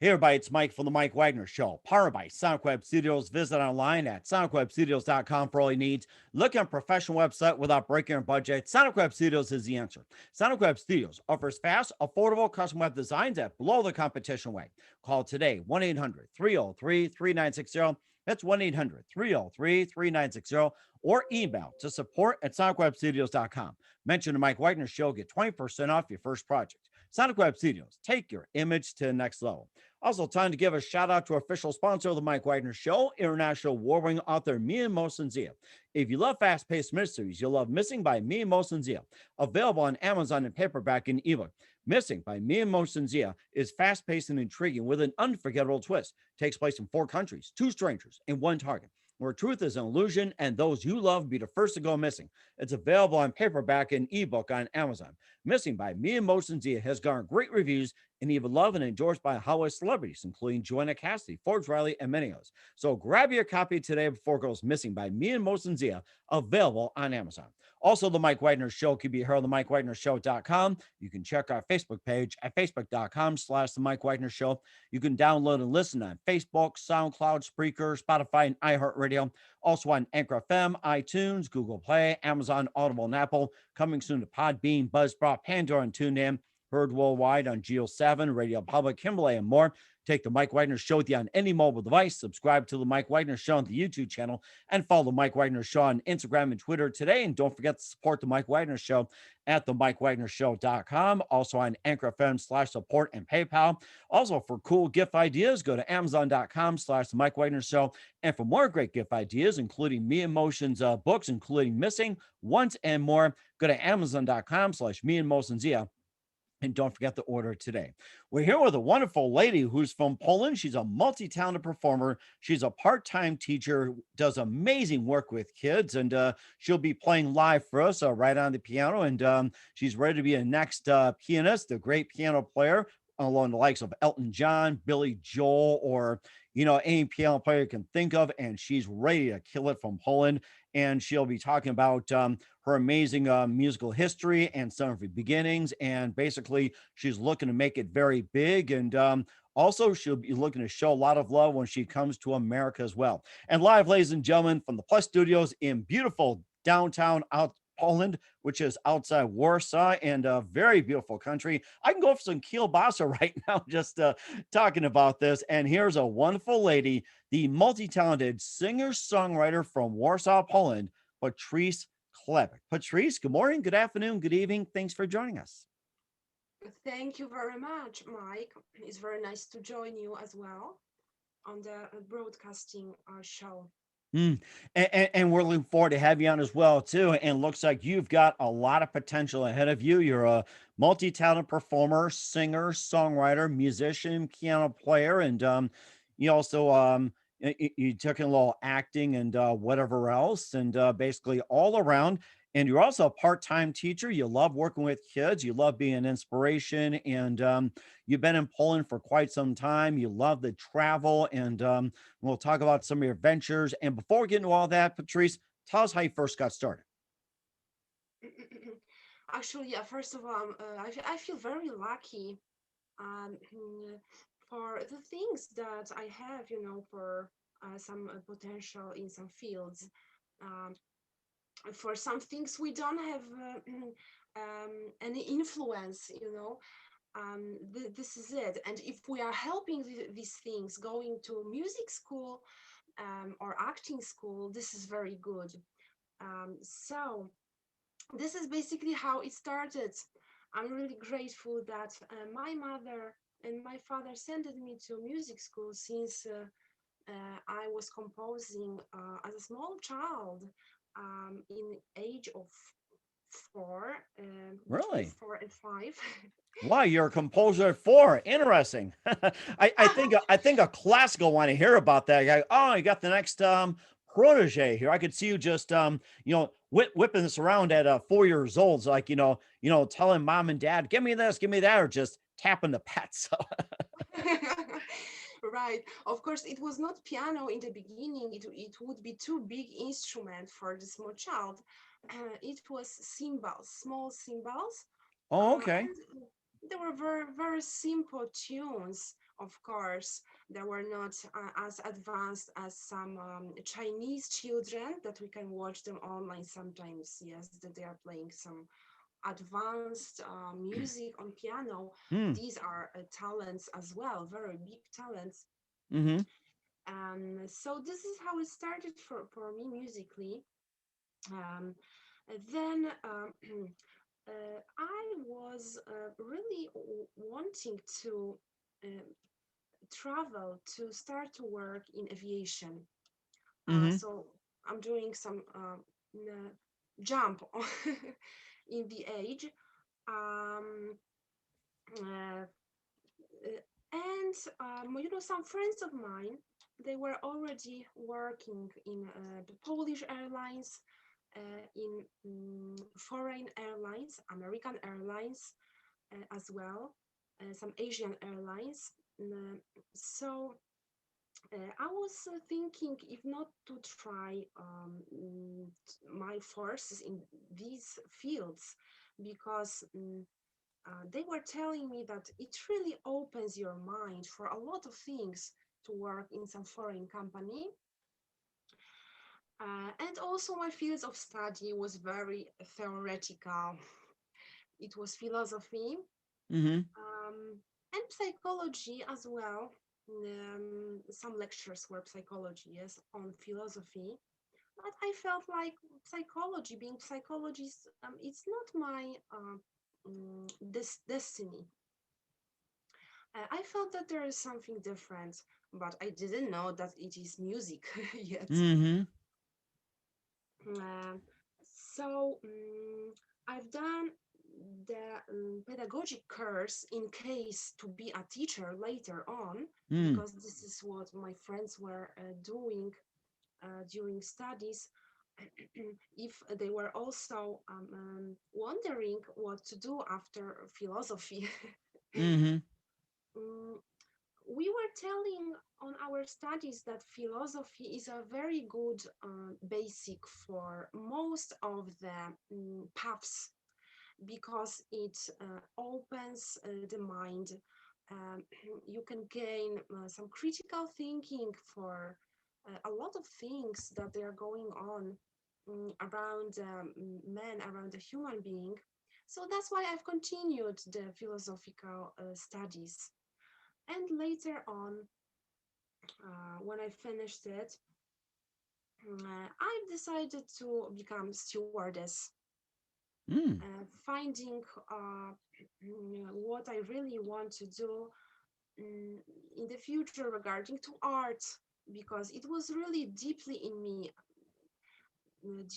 Hey everybody, it's Mike from the Mike Wagner Show, powered by Sonic Web Studios. Visit online at sonicwebstudios.com for all your needs. Look at a professional website without breaking your budget. Sonic Web Studios is the answer. Sonic Web Studios offers fast, affordable custom web designs at below the competition rate. Call today, 1-800-303-3960. That's 1-800-303-3960, or email to support at sonicwebstudios.com. Mention the Mike Wagner Show, get 20% off your first project. Sonic Web Studios, take your image to the next level. Also, time to give a shout out to our official sponsor of the Mike Wagner Show, international award-winning author Mia Mosensia. If you love fast-paced mysteries, you'll love Missing by Mia Mosensia, available on Amazon in paperback and ebook. Missing by Mia Mosensia is fast-paced and intriguing with an unforgettable twist. Takes place in 4 countries, 2 strangers, and 1 target, where truth is an illusion and those you love be the first to go missing. It's available on paperback and ebook on Amazon. Missing by Mia Mosensia has garnered great reviews and even loved and endorsed by Hollywood celebrities, including Joanna Cassidy, Forbes Riley, and many others. So grab your copy today before it goes missing by Mia Mosensia, available on Amazon. Also, the Mike Wagner Show can be heard on the MikeWagnerShow.com. You can check our Facebook page at facebook.com/the Mike Wagner Show. You can download and listen on Facebook, SoundCloud, Spreaker, Spotify, and iHeartRadio. Also on Anchor FM, iTunes, Google Play, Amazon, Audible, and Apple. Coming soon to Podbean, Buzzsprout, Pandora, and TuneIn. Heard worldwide on Geo 7, Radio Public, Himalaya, and more. Take the Mike Wagner Show with you on any mobile device. Subscribe to the Mike Wagner Show on the YouTube channel and follow the Mike Wagner Show on Instagram and Twitter today. And don't forget to support the Mike Wagner Show at the MikeWagnerShow.com. Also on Anchor FM/support and PayPal. Also for cool gift ideas, go to Amazon.com/the Mike Wagner Show. And for more great gift ideas, including Me Emotions books, including Missing, Once, and more, go to Amazon.com/Me Emotions. And don't forget to order today. We're here with a wonderful lady who's from Poland. She's a multi-talented performer. She's a part-time teacher, does amazing work with kids, and she'll be playing live for us right on the piano. And she's ready to be a next pianist, a great piano player, along the likes of Elton John, Billy Joel, or any piano player you can think of. And she's ready to kill it from Poland. And she'll be talking about her amazing musical history and some of her beginnings. And basically, she's looking to make it very big. And also, she'll be looking to show a lot of love when she comes to America as well. And live, ladies and gentlemen, from the Plus Studios in beautiful downtown Poland, which is outside Warsaw, and a very beautiful country. I can go for some kielbasa right now, just talking about this. And here's a wonderful lady, the multi-talented singer-songwriter from Warsaw, Poland, Patrise Klebek. Patrise, good morning, good afternoon, good evening. Thanks for joining us. Thank you very much, Mike. It's very nice to join you as well on the broadcasting show. Mm. And we're looking forward to have you on as well too. And looks like you've got a lot of potential ahead of you. You're a multi-talented performer, singer, songwriter, musician, piano player, and you also you took in a little acting and whatever else, and basically all around. And you're also a part-time teacher. You love working with kids. You love being an inspiration, and you've been in Poland for quite some time. You love the travel, and we'll talk about some of your ventures. And before we get into all that, Patrice, tell us how you first got started. Actually, yeah, first of all, I feel very lucky for the things that I have, for some potential in some fields. Um, for some things we don't have any influence, this is it. And if we are helping these things, going to music school or acting school, this is very good. So this is basically how it started. I'm really grateful that my mother and my father sent me to music school since I was composing as a small child in age of 4, between Really? 4 and 5. Wow, you're a composer at 4. Interesting. I think a classical want to hear about that. Oh, you got the next protege here. I could see you just whipping this around at 4 years old, so like telling mom and dad, give me this, give me that, or just tapping the pets. So Right. Of course, it was not piano in the beginning. It would be too big instrument for the small child. It was cymbals, small cymbals, oh, okay. and they were very, very simple tunes Of course, they were not as advanced as some Chinese children that we can watch them online sometimes. Yes, that they are playing some advanced music on piano. Mm. These are talents as well, very big talents. Mm-hmm. So this is how it started for me musically. Um, then I was really wanting to uh, travel to start to work in aviation. Mm-hmm. So I'm doing some jump in the age. Um, uh, and some friends of mine, they were already working in the Polish airlines, in foreign airlines, American airlines as well, some Asian airlines. Uh, so I was thinking if not to try my forces in these fields because they were telling me that it really opens your mind for a lot of things to work in some foreign company. And also my fields of study was very theoretical. It was philosophy Mm-hmm. and psychology as well. Some lectures were psychology, yes, on philosophy. But I felt like psychology, being psychologist, it's not my this destiny. I felt that there is something different, but I didn't know that it is music yet. Mm-hmm. Uh, so I've done the pedagogic course in case to be a teacher later on, Mm. because this is what my friends were doing during studies. If they were also wondering what to do after philosophy. Mm-hmm. Mm, we were telling on our studies that philosophy is a very good basic for most of the paths because it opens the mind. Um, you can gain some critical thinking for a lot of things that they are going on around man, around the human being. So that's why I've continued the philosophical studies. And later on, when I finished it, I've decided to become stewardess, Mm. finding what I really want to do mm, in the future regarding to art, because it was really deeply in me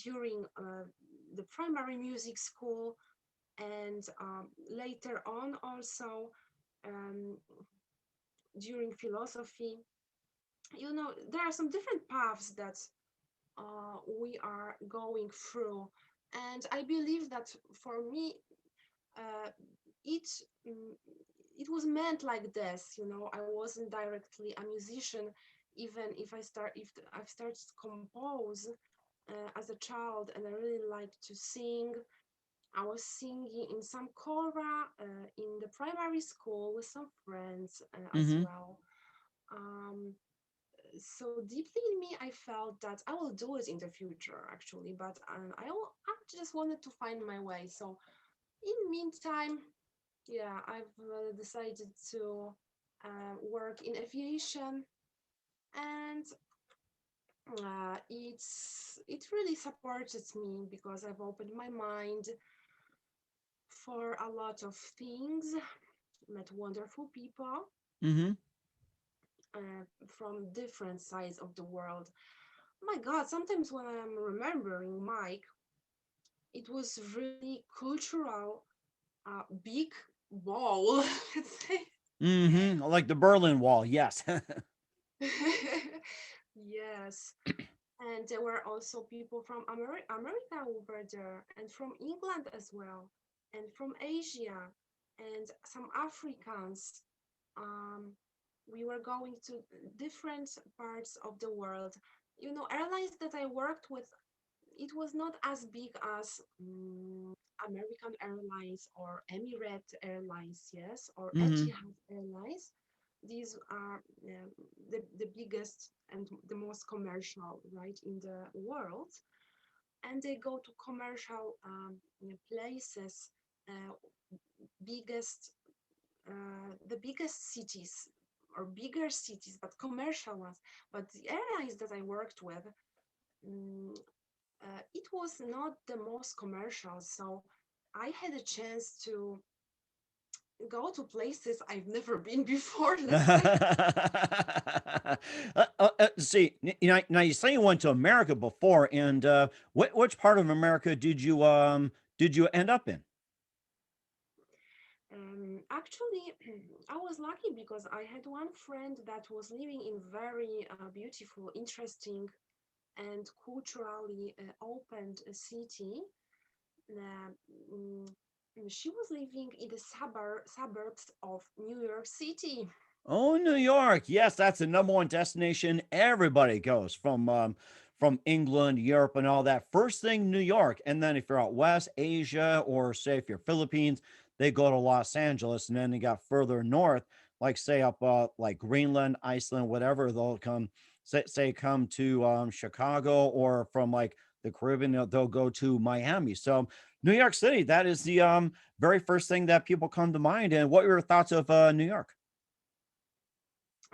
during the primary music school and later on also um, during philosophy. There are some different paths that we are going through. And I believe that for me, uh, it mm, it was meant like this. I wasn't directly a musician, even if I've started to compose as a child, and I really liked to sing. I was singing in some chora in the primary school with some friends as Mm-hmm. well. Um, so deeply in me, I felt that I will do it in the future, actually, but I just wanted to find my way. So in meantime, yeah, I've decided to work in aviation, and it really supported me because I've opened my mind for a lot of things, met wonderful people Mm-hmm. from different sides of the world. My God, sometimes when I'm remembering Mike, it was really cultural, big wall, let's say. Mm-hmm. Like the Berlin Wall, yes. Yes. And there were also people from America over there, and from England as well, and from Asia, and some Africans. Um, we were going to different parts of the world. Airlines that I worked with, it was not as big as American Airlines or Emirates Airlines, yes, or Mm-hmm. Etihad Airlines. these are the biggest and the most commercial, right, in the world, and they go to commercial places, uh, biggest the biggest cities or bigger cities, but commercial ones. But the airlines that I worked with, mm, it was not the most commercial. So I had a chance to go to places I've never been before, let's say. See, now you say you went to America before, and which part of America did you end up in? Actually, I was lucky because I had one friend that was living in very beautiful, interesting, and culturally opened city. Uh, mm, she was living in the suburbs of New York City. Oh, New York. Yes, that's the number one destination everybody goes from England, Europe, and all that. First thing, New York, and then if you're out west, Asia, or say if you're Philippines, they go to Los Angeles, and then they got further north, like say up like Greenland, Iceland, whatever. They'll come say come to Chicago, or from like the Caribbean, they'll go to Miami. So New York City, that is the very first thing that people come to mind. And what were your thoughts of New York?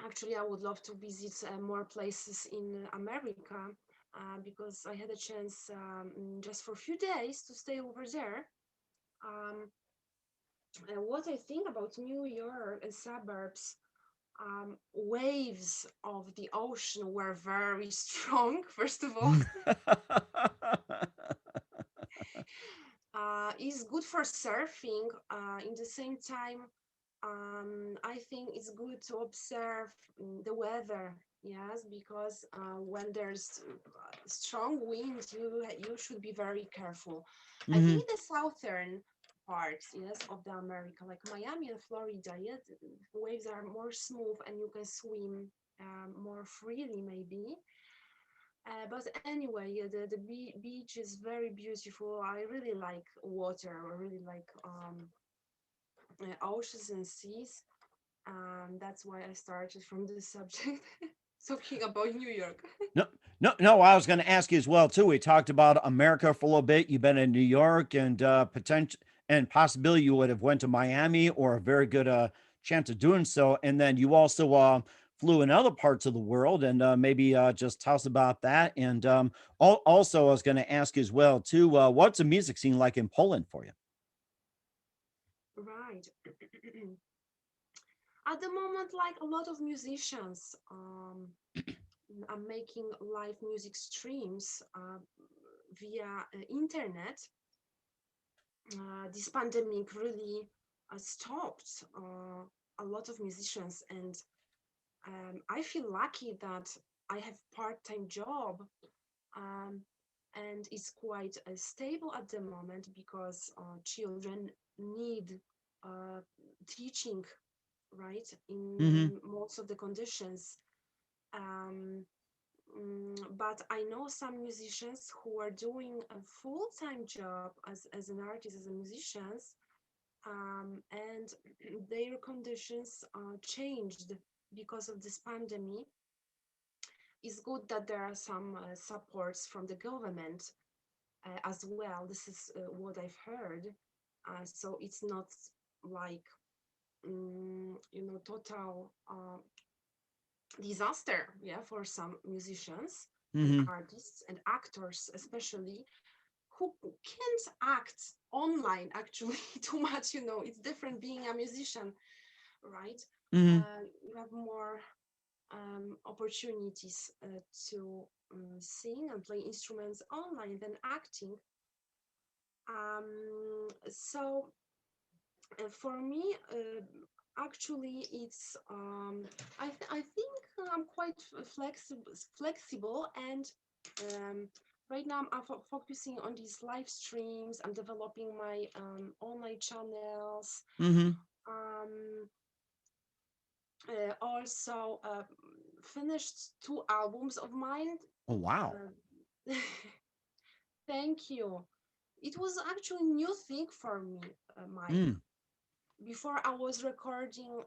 Actually, I would love to visit more places in America because I had a chance just for a few days to stay over there. Um, and what I think about New York and suburbs, waves of the ocean were very strong, first of all. It's good for surfing. In the same time, I think it's good to observe the weather. Yes, because when there's strong wind, you should be very careful. I Hmm. think the southern parts, yes, of the America, like Miami and Florida, yes, waves are more smooth and you can swim more freely, maybe. But anyway, yeah, the beach is very beautiful. I really like water. I really like oceans and seas. That's why I started from this subject, talking about New York. No, no. I was going to ask you as well too. We talked about America for a little bit. You've been in New York, and potential and possibility you would have went to Miami, or a very good chance of doing so. And then you also flew in other parts of the world, and maybe just tell us about that. And also, I was going to ask you as well too. What's the music scene like in Poland for you? Right. At the moment, like a lot of musicians, are making live music streams via internet. This pandemic really stopped a lot of musicians, and I feel lucky that I have part-time job, um, and it's quite stable at the moment because children need uh, teaching, right, Hmm. in most of the conditions. Um, but I know some musicians who are doing a full-time job as an artist, as a musicians, and their conditions changed because of this pandemic. It's good that there are some supports from the government as well. This is what I've heard. So it's not like total disaster, yeah, for some musicians and Hmm. artists and actors, especially who can't act online actually too much. It's different being a musician, right? Hmm. You have more opportunities to sing and play instruments online than acting. So for me, actually, it's I think I'm quite flexible, and um, right now I'm focusing on these live streams. I'm developing my online channels. Hmm. Um, Also finished two albums of mine. Oh, wow. Uh, Thank you. It was actually a new thing for me, Mike. Mm. before I was recording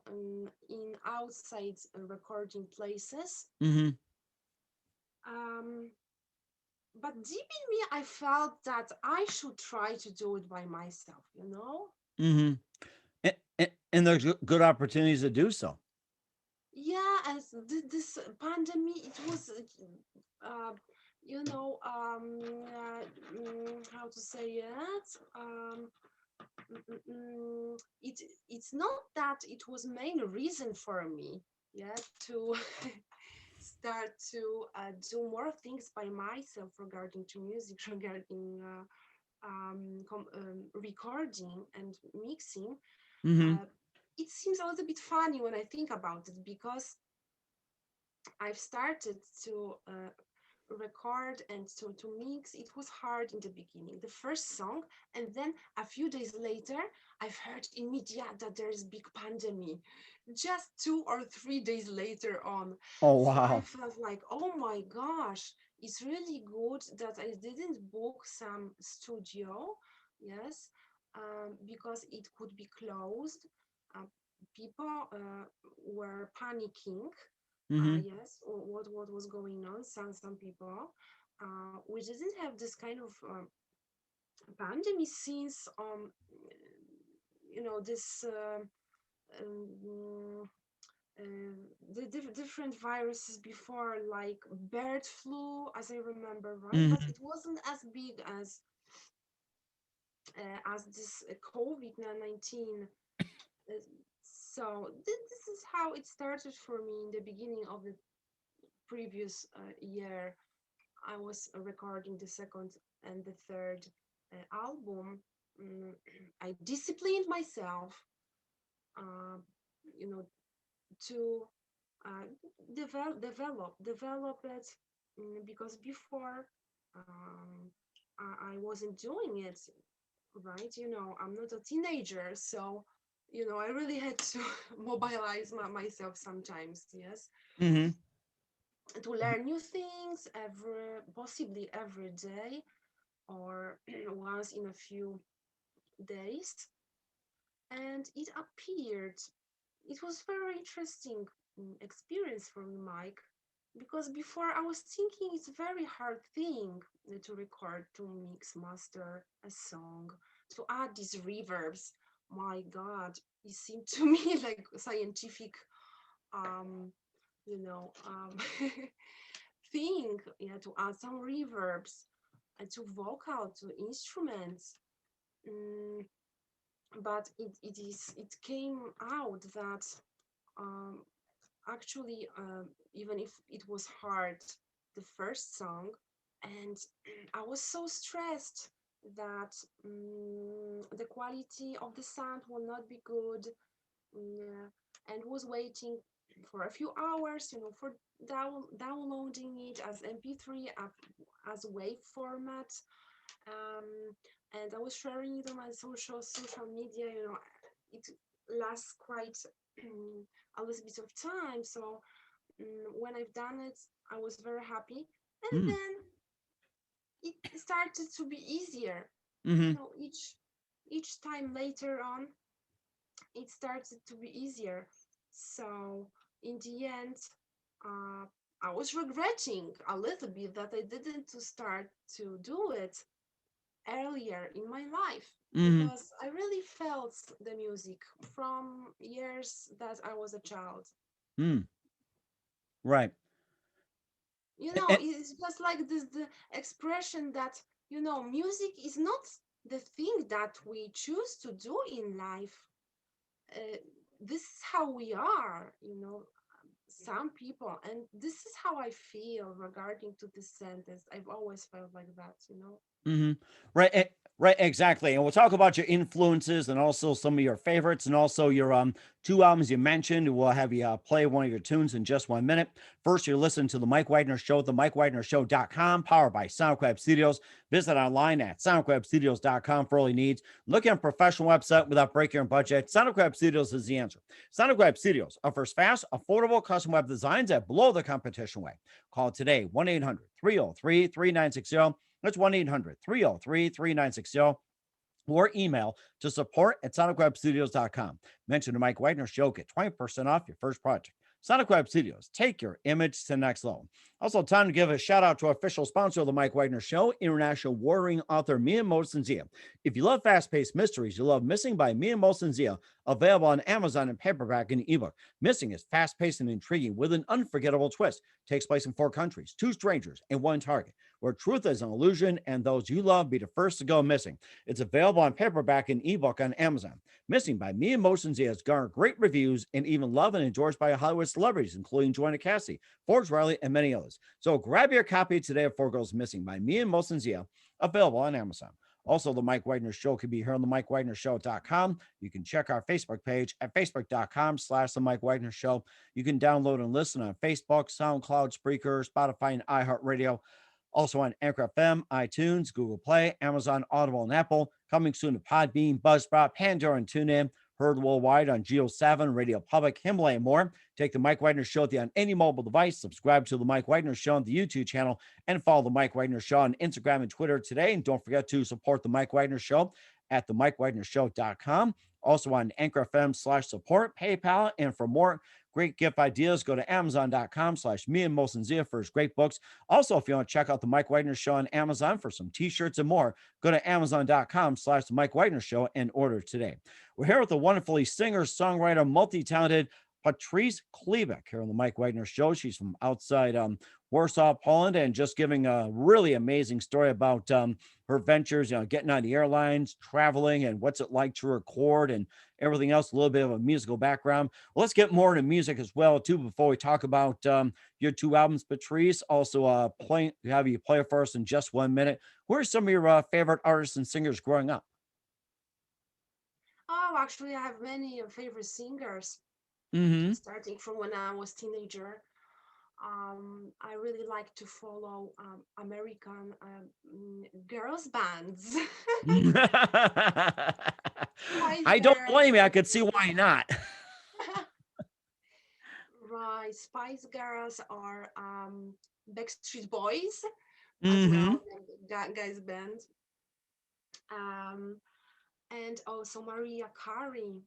in outside recording places. Mm-hmm. Um, but deep in me, I felt that I should try to do it by myself, you know? Mm-hmm. And there's good opportunities to do so. Yeah, and this pandemic, it was, uh, you know, how to say it? It it's not that it was main reason for me, yeah, to start to do more things by myself regarding to music, regarding recording and mixing. Mm-hmm. Uh, it seems a little bit funny when I think about it because I've started to record and to mix. It was hard in the beginning, the first song, and then a few days later, I've heard in media that there's big pandemic. Just 2 or 3 days later on, Oh so I wow. felt like, oh my gosh, it's really good that I didn't book some studio, yes, because it could be closed. Uh, People were panicking, Mm-hmm. yes, or what was going on. Some people, we didn't have this kind of pandemic since this um, the different viruses before, like bird flu, as I remember, right? But Mm-hmm. it wasn't as big as this COVID-19. Uh, so this is how it started for me in the beginning of the previous year. I was recording the second and the third album. Mm, I disciplined myself, uh, you know, to uh, develop it, because before I wasn't doing it right. I'm not a teenager, so I really had to mobilize myself sometimes. Yes, Mm-hmm. to learn new things possibly every day or once in a few days. And it appeared, it was very interesting experience for me, Mike, because before I was thinking it's a very hard thing to record, to mix, master a song, to add these reverbs. My God, it seemed to me like scientific, um, you know, um, thing, yeah, to add some reverbs and to vocal, to instruments. Mm, but it came out that um, actually, even if it was hard, the first song, and I was so stressed that the quality of the sound will not be good, mm, and was waiting for a few hours, for downloading it as MP3, as wave format, um, and I was sharing it on my social media. It lasts quite a little bit of time. So when I've done it, I was very happy, and Mm-hmm. then it started to be easier. Mm-hmm. Each time later on, it started to be easier. So in the end, uh, I was regretting a little bit that I didn't to start to do it earlier in my life, Mm-hmm. because I really felt the music from years that I was a child. Mm. Right. It's just like this the expression that music is not the thing that we choose to do in life. Uh, this is how we are, some people, and this is how I feel regarding to this sentence. I've always felt like that. Mhm. Right, right, exactly. And we'll talk about your influences and also some of your favorites and also your two albums you mentioned. We'll have you play one of your tunes in just 1 minute. First, you're listening to the Mike Wagner Show, the MikeWagnerShow.com, powered by SoundCloud Studios. Visit online at SoundCloudStudios.com for all your needs. Look at a professional website without breaking your budget. SoundCloud Studios is the answer. SoundCloud Studios offers fast, affordable custom web designs at below the competition way. Call today, 1-800-303-3960. That's 1-800-303-3960. or email to support at sonicwebstudios.com. Mention the Mike Wagner Show, get 20% off your first project. Sonic Web Studios, take your image to the next level. Also, time to give a shout out to our official sponsor of the Mike Wagner Show, international warring author Mia Mosensia. If you love fast paced mysteries, you love Missing by Mia Mosensia, available on Amazon in paperback and ebook. Missing is fast paced and intriguing with an unforgettable twist. Takes place in 4 countries, 2 strangers, and 1 target, where truth is an illusion and those you love be the first to go missing. It's available on paperback and ebook on Amazon. Missing by Mia Mosensia has garnered great reviews and even love and endorsed by Hollywood celebrities, including Joanna Cassidy, Forbes Riley, and many others. So grab your copy today of Four Girls Missing by Mia Mosensia, available on Amazon. Also, the Mike Wagner Show can be here on the MikeWagnerShow.com. You can check our Facebook page at Facebook.com/the Mike Wagner Show. You can download and listen on Facebook, SoundCloud, Spreaker, Spotify, and iHeartRadio. Also on Anchor FM, iTunes, Google Play, Amazon, Audible, and Apple. Coming soon to Podbean, Buzzsprout, Pandora, and TuneIn. Heard worldwide on Geo7, Radio Public, Himalaya, and more. Take the Mike Wagner Show on any mobile device. Subscribe to the Mike Wagner Show on the YouTube channel, and follow the Mike Wagner Show on Instagram and Twitter today. And don't forget to support the Mike Wagner Show at the MikeWagnerShow.com. Also on Anchor FM/support, PayPal, and for more great gift ideas, go to Amazon.com/me and Mosenzia for his great books. Also, if you want to check out the Mike Wagner Show on Amazon for some t-shirts and more, go to Amazon.com/the Mike Wagner Show and order today. We're here with the wonderfully singer, songwriter, multi-talented Patrise Klebek here on the Mike Wagner Show. She's from outside Warsaw, Poland, and just giving a really amazing story about her ventures, getting on the airlines, traveling, and what's it like to record and everything else, a little bit of a musical background. Well, let's get more into music as well, too, before we talk about your 2 albums, Patrise. Also, have you play for us in just 1 minute. Who are some of your favorite artists and singers growing up? Oh, actually, I have many favorite singers, Mm-hmm. starting from when I was teenager. I really like to follow American girls bands. Spice I don't Girls, blame you. I could see why not. right? Spice Girls or Backstreet Boys as Mm-hmm. well, guys band. Um, and also Maria Carey.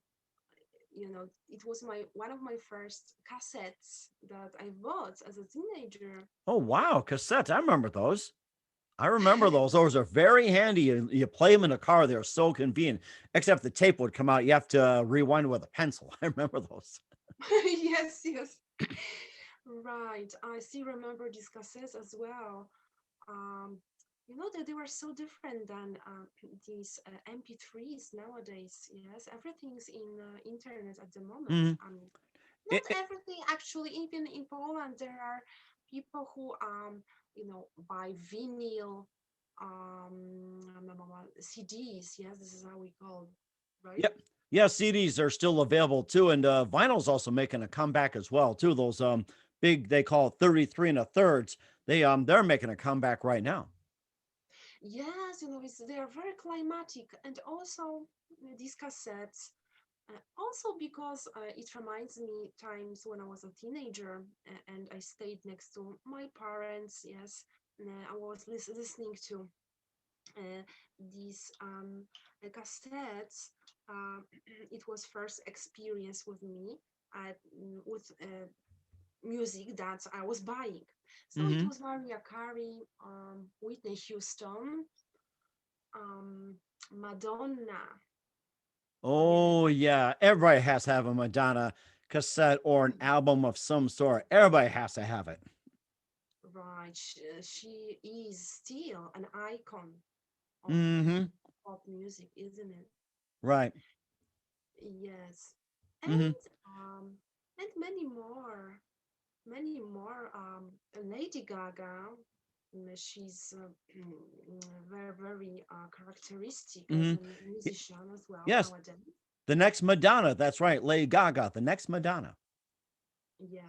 It was my one of my first cassettes that I bought as a teenager. Oh, wow. Cassettes. I remember those. I remember those. Those are very handy. You play them in a car. They're so convenient, except the tape would come out. You have to rewind with a pencil. I remember those. Yes, yes. Right. I still remember these cassettes as well. Um, that they were so different than these MP3s nowadays. Yes, everything's in internet at the moment. Mhm. Not It- everything actually. Even in Poland, there are people who buy vinyl CDs. Yes, this is how we call, right? yep. Yeah, CDs are still available too, and vinyl's also making a comeback as well too. Those big, they call it 33 and a thirds. They're making a comeback right now. Yes, they are very climatic, and also these cassettes. Also because it reminds me times when I was a teenager and I stayed next to my parents. Yes, I was listening to uh, these cassettes. Uh, it was first experience with me with music that I was buying. So it Mm-hmm. was Mariah Carey, Whitney Houston, um, Madonna. Yes, Oh yeah, everybody has to have a Madonna cassette or an album of some sort. Everybody has to have it. right. She is still an icon of Mm-hmm. pop music, isn't it? Right. Yes, Mm-hmm. and many more. Lady Gaga. She's very very characteristic as Mm-hmm. a musician as well Yes, nowadays. the next Madonna. That's right, Lady Gaga. The next Madonna. Yeah.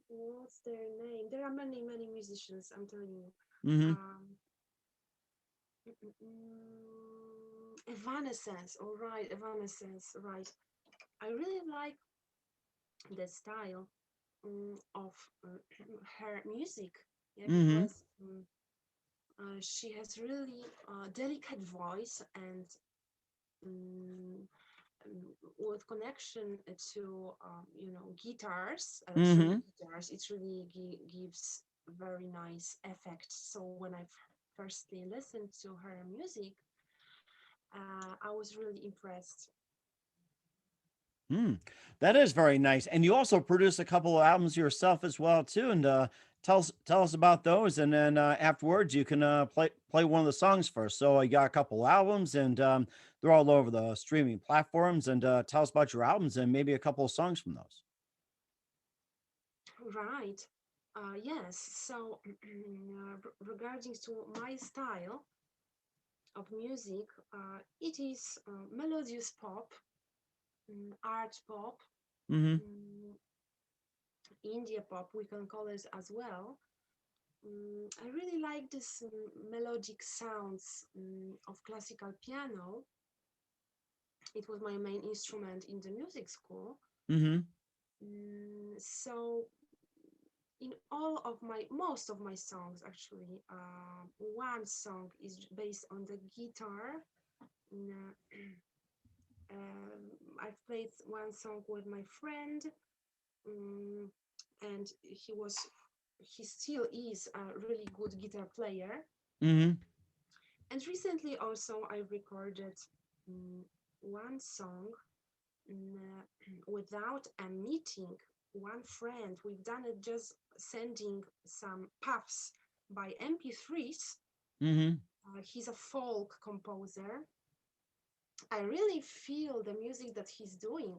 What's their name? There are many many musicians. I'm telling you. Mm-hmm. Um, Evanescence. All right, Evanescence. Right. I really like the style of her music. Yeah, Mm-hmm. because she has really delicate voice and um, with connection to guitars, electronic Mm-hmm. guitars, it really gives very nice effect. So when I firstly listened to her music, I was really impressed. Mm, that is very nice. And you also produced a couple of albums yourself as well too. And tell us about those. And then afterwards, you can play one of the songs first. So you got a couple albums, and they're all over the streaming platforms. And tell us about your albums and maybe a couple of songs from those. Right. Yes. So regarding to my style of music, it is melodious pop, art pop, Mm-hmm. mm, India pop, we can call it as well. I really like this melodic sounds of classical piano. It was my main instrument in the music school. Mm-hmm. So in most of my songs, actually, one song is based on the guitar. Mm, I've played one song with my friend, um, and he still is a really good guitar player. Mm-hmm. And recently also I recorded um, one song without a meeting one friend. We've done it just sending some puffs by MP3s. Mm-hmm. He's a folk composer. I really feel the music that he's doing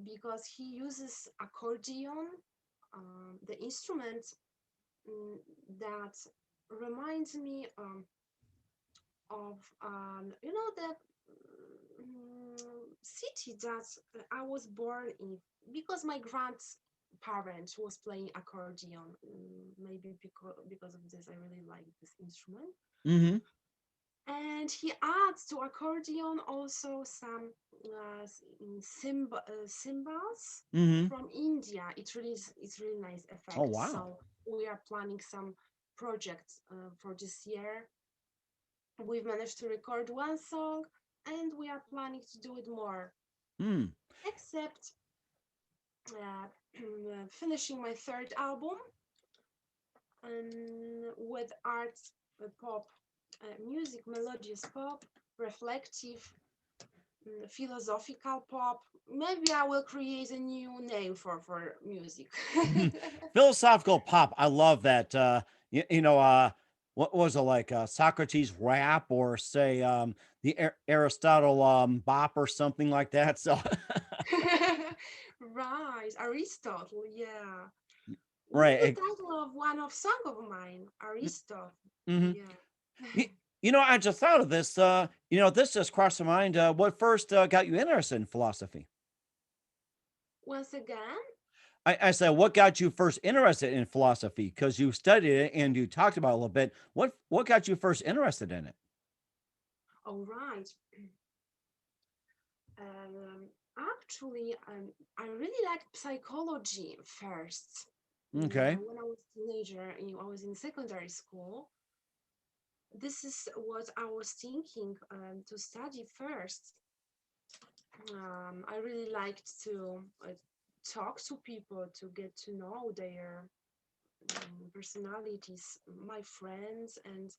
because he uses accordion, the instrument mm, that reminds me of the city that I was born in because my grandparent was playing accordion. Maybe because of this, I really like this instrument. Mm-hmm. And he adds to accordion also some cymbals Mm-hmm. from India. It's really nice Oh effect. wow. So we are planning some projects for this year. We've managed to record one song, and we are planning to do it more. Mm. Except finishing my third album with art pop music, melodious pop, reflective, philosophical pop. Maybe I will create a new name for music. Philosophical pop. I love that. What was it like? Socrates rap, or say the Aristotle bop, or something like that. So, Right, Aristotle, yeah. This is the right. title of one of song of mine, Aristotle. Mm-hmm. Yeah. I just thought of this. This just crossed my mind. What first got you interested in philosophy? Once again, I said, what got you first interested in philosophy? Because you studied it and you talked about it a little bit. What got you first interested in it? all right. Actually, I really liked psychology first. Okay. When I was a teenager, I was in secondary school. This is what I was thinking to study first. I really liked to talk to people to get to know their personalities, my friends, and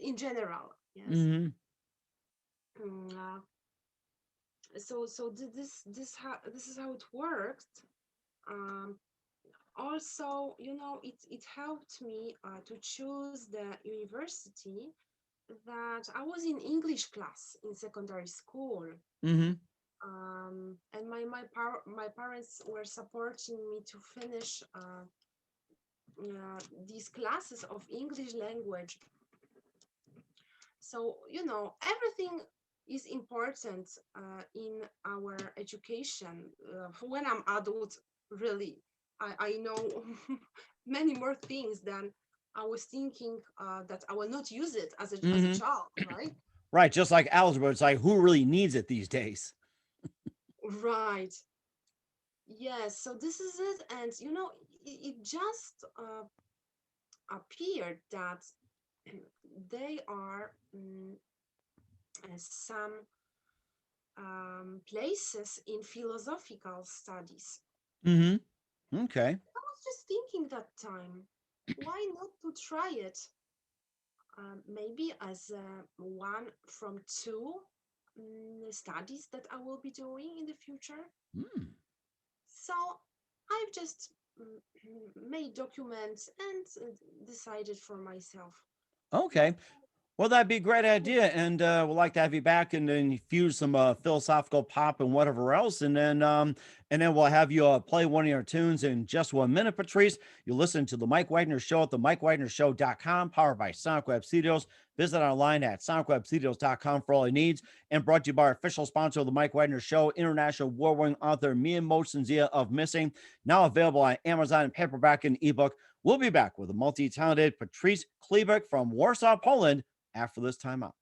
in general. Yes. Mm-hmm. Mm, uh, this is how it worked. Um, Also, it helped me to choose the university that I was in English class in secondary school. Mm-hmm. And my parents were supporting me to finish these classes of English language. So everything is important in our education. When I'm adult, really, I know many more things than I was thinking that I will not use it as a Mm-hmm. child, right? Right. Just like algebra, it's like who really needs it these days? Right. Yes. So this is it, and it just appeared that they are some places in philosophical studies. Mm-hmm. Okay. I was just thinking that time, why not to try it? Maybe as one from two studies that I will be doing in the future. Mm. So I've just made documents and decided for myself. Okay. What? Well, that'd be a great idea, and we'd like to have you back and then infuse some philosophical pop and whatever else, and then we'll have you play one of your tunes in just 1 minute, Patrice. You listen to the Mike Wagner Show at the MikeWagnerShow.com, powered by Sonic Web Studios. Visit online at SonicWebStudios.com for all your needs, and brought to you by our official sponsor of the Mike Wagner Show, international award-winning author Mia Mosensia of Missing, now available on Amazon in paperback and ebook. We'll be back with a multi-talented Patrise Klebek from Warsaw, Poland after this timeout.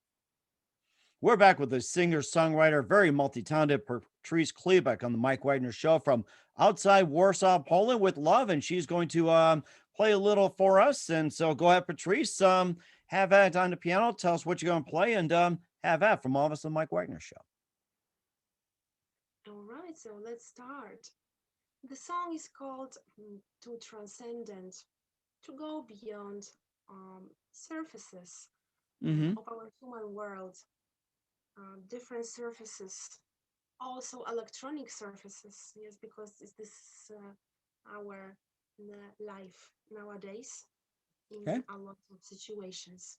We're back with the singer songwriter, very multi talented Patrise Klebek on the Mike Wagner Show from outside Warsaw, Poland with love. And she's going to play a little for us. And so go ahead, Patrice. Have that on the piano. Tell us what you're going to play and have that from all of us on the Mike Wagner Show. All right, so let's start. The song is called To Transcendent, to go beyond surfaces Mm-hmm. of our human world, different surfaces, also electronic surfaces, yes, because is this our life nowadays in Okay. a lot of situations.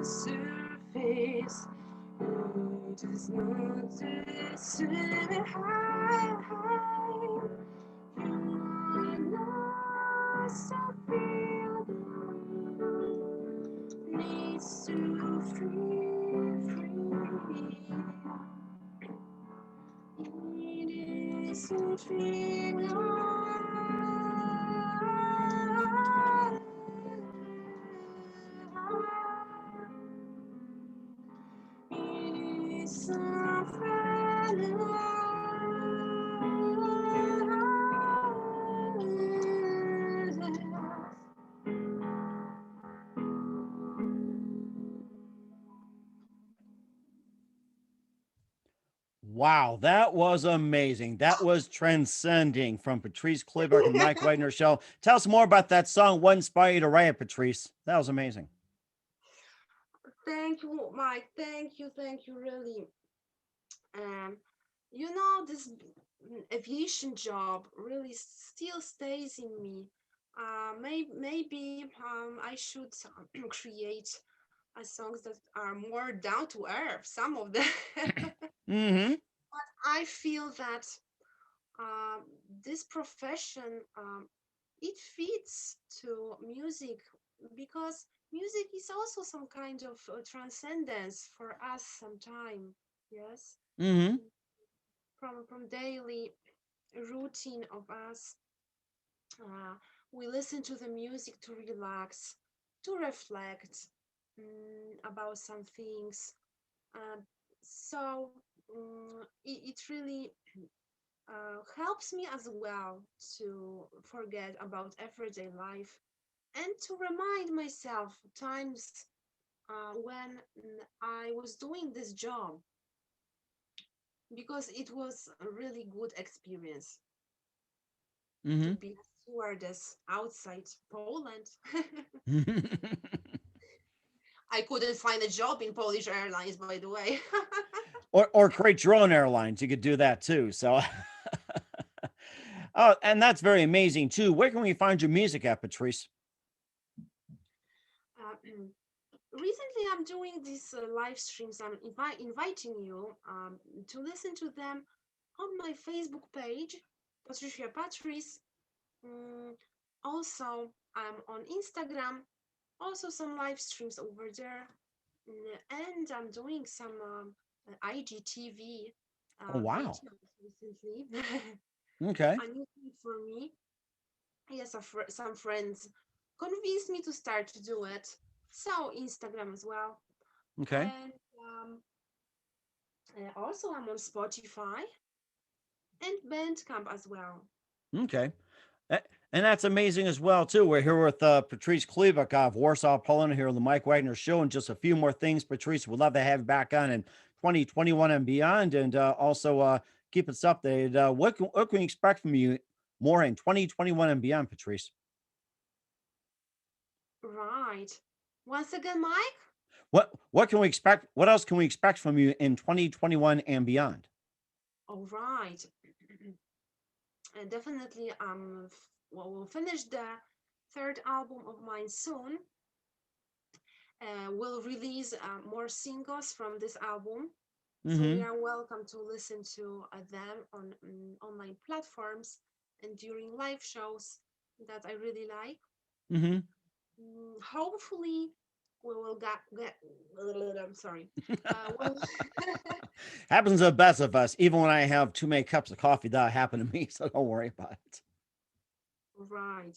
surface. It is not the high. You lost a feeling needs to free. It isn't free. It is Wow, that was amazing. That was transcending from Patrise Klebek and Mike Wagner show. Tell us more about that song. What inspired you to write it, Patrice? That was amazing. Thank you, Mike. Thank you, really. Um, this aviation job really still stays in me. Maybe I should create songs that are more down to earth. Some of them, Mm-hmm. but I feel that um, this profession it fits to music because music is also some kind of transcendence for us sometime. Yes. Mm-hmm. From daily routine of us. Uh, we listen to the music to relax, to reflect about some things. Um, it really helps me as well to forget about everyday life and to remind myself times when I was doing this job because it was a really good experience to Mm-hmm. be a stewardess outside Poland. I couldn't find a job in Polish Airlines, by the way. or create your own airlines. You could do that too. So oh, and that's very amazing too. Where can we find your music at, Patrice? uh, Recently, I'm doing these live streams. I'm inviting you to listen to them on my Facebook page, Patricia Patrice. Mm, Also, I'm on Instagram. Also, some live streams over there. And I'm doing some IGTV Oh wow. videos recently. Okay. A new thing for me. Yes, some friends convinced me to start to do it. So Instagram as well. Okay. And also I'm on Spotify and Bandcamp as well. Okay. And that's amazing as well too. We're here with Patrice Klebek of Warsaw, Poland, here on the Mike Wagner Show, and just a few more things. Patrice, would love to have you back on in 2021 and beyond, and also keep us updated. What can we expect from you more in 2021 and beyond, Patrice? Right. Once again, Mike? What can we expect? What else can we expect from you in 2021 and beyond? All right. Definitely, we'll finish the third album of mine soon. We'll release more singles from this album. So Mm-hmm. you are welcome to listen to them on online platforms and during live shows that I really like. Mm-hmm. Hopefully, we will get I'm sorry. We'll Happens to the best of us. Even when I have too many cups of coffee, that happened to me. So don't worry about it. right.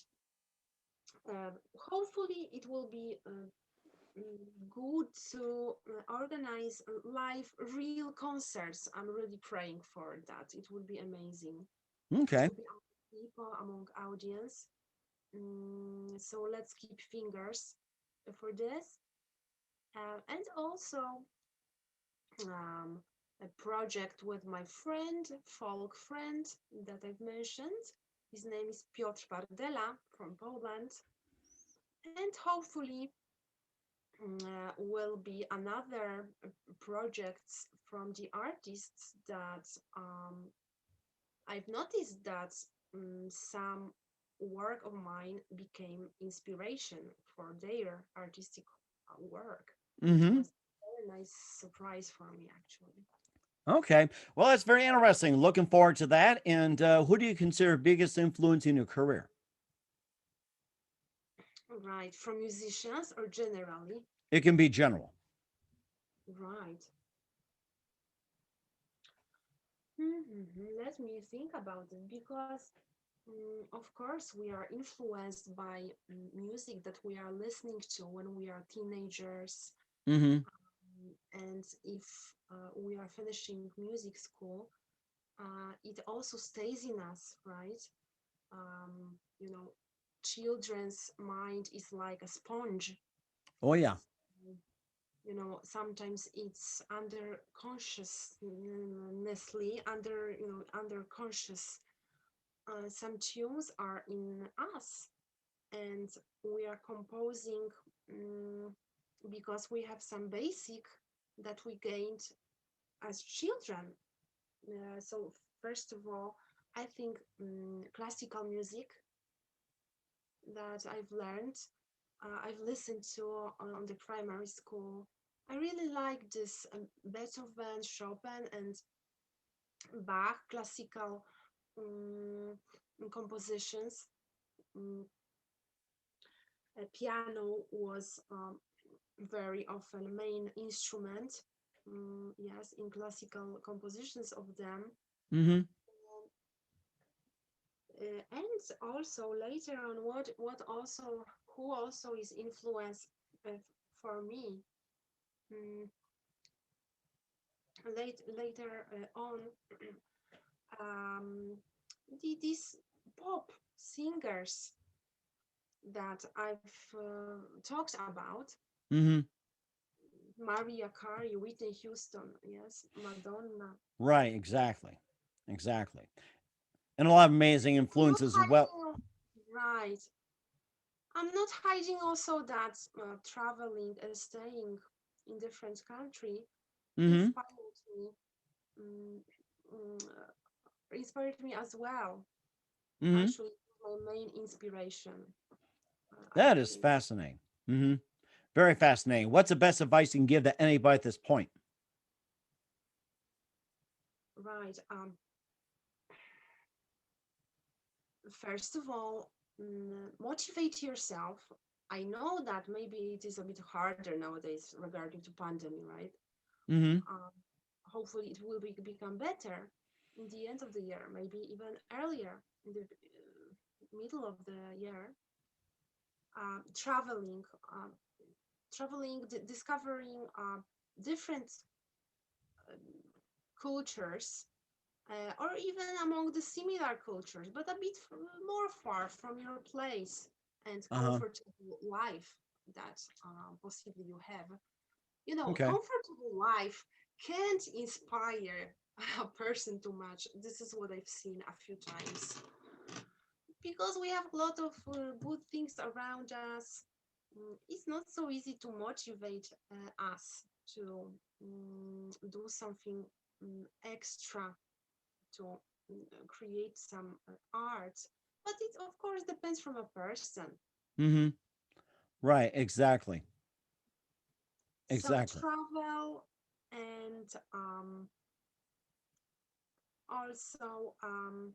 Hopefully, it will be good to organize live real concerts. I'm really praying for that. It would be amazing to Okay. be among people, among audience. So let's keep fingers for this. And also um, a project with my friend, folk friend that I've mentioned. His name is Piotr Pardela from Poland. And hopefully will be another projects from the artists that I've noticed that some work of mine became inspiration for their artistic work. It Hmm. was a very nice surprise for me, actually. Okay. Well, that's very interesting. Looking forward to that. And who do you consider biggest influence in your career? Right, from musicians or generally? It can be general. Right. Let me think about it because, of course, we are influenced by music that we are listening to when we are teenagers. Hmm. And if we are finishing music school, it also stays in us, right? You know, children's mind is like a sponge. Oh, yeah. It's, sometimes it's under consciously, under conscious. Some tunes are in us, and we are composing um, because we have some basic that we gained as children. So first of all, I think classical music that I've learned, I've listened to on the primary school. I really like this Beethoven, Chopin, and Bach classical um, compositions. Um, Piano was very often main instrument. Yes, in classical compositions of them. Hmm. And also later on, what also who also is influence for me mm, later on um, these pop singers that I've talked about: Hmm. Maria Carey, Whitney Houston, yes, Madonna. Right. Exactly. Exactly. And a lot of amazing I'm not influences as well. hiding, right. I'm not hiding also that traveling and staying in different country Hmm. inspired me, mm, inspired me as well. Hmm. Actually, my main inspiration, I That is think. fascinating. Hmm. Very fascinating. What's the best advice you can give to anybody at this point? Right. First of all, motivate yourself. I know that maybe it is a bit harder nowadays regarding to pandemic, right? Hmm. Um, Hopefully, it will become better in the end of the year, maybe even earlier in the middle of the year. Traveling, discovering different uh, cultures, or even among the similar cultures, but a bit more far from your place and Uh huh. comfortable life that possibly you have. Okay. Comfortable life can't inspire a person too much. This is what I've seen a few times. Because we have a lot of good things around us, it's not so easy to motivate us to do something extra, to create some art. But it, of course, depends from a person. Hmm. Right. Exactly. So Exactly. travel and also uh,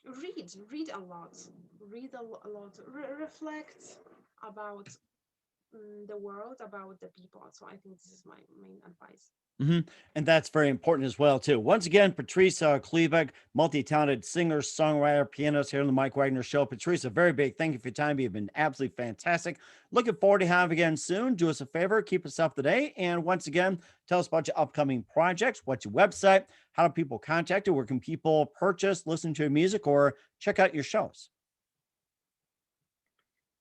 read a lot, a lot, reflect about the world, about the people. So I think this is my main advice. Hmm. And that's very important as well too. Once again, Patrice Klebek, multi-talented singer, songwriter, pianist here on the Mike Wagner Show. Patrice, a very big thank you for your time. You've been absolutely fantastic. Looking forward to having you again soon. Do us a favor, keep us up to date, and once again, tell us about your upcoming projects. What's your website? How do people contact you? Where can people purchase, listen to your music, or check out your shows?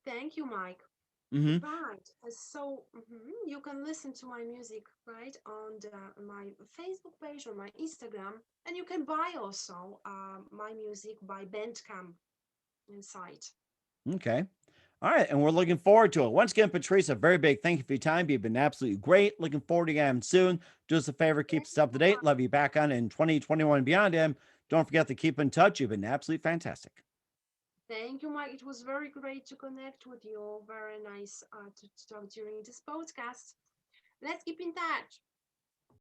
Thank you, Mike. Hmm. Right. So you can listen to my music right on my Facebook page or my Instagram, and you can buy also my music by Bandcamp site. Okay. All right. And we're looking forward to it. Once again, Patrice, a very big thank you for your time. You've been absolutely great. Looking forward to again soon. Do us a favor, keep Thank us you up to so date. much. Love you back on in 2021 and beyond. And don't forget to keep in touch. You've been absolutely fantastic. Thank you, Mike. It was very great to connect with you. Very nice to talk during this podcast. Let's keep in touch.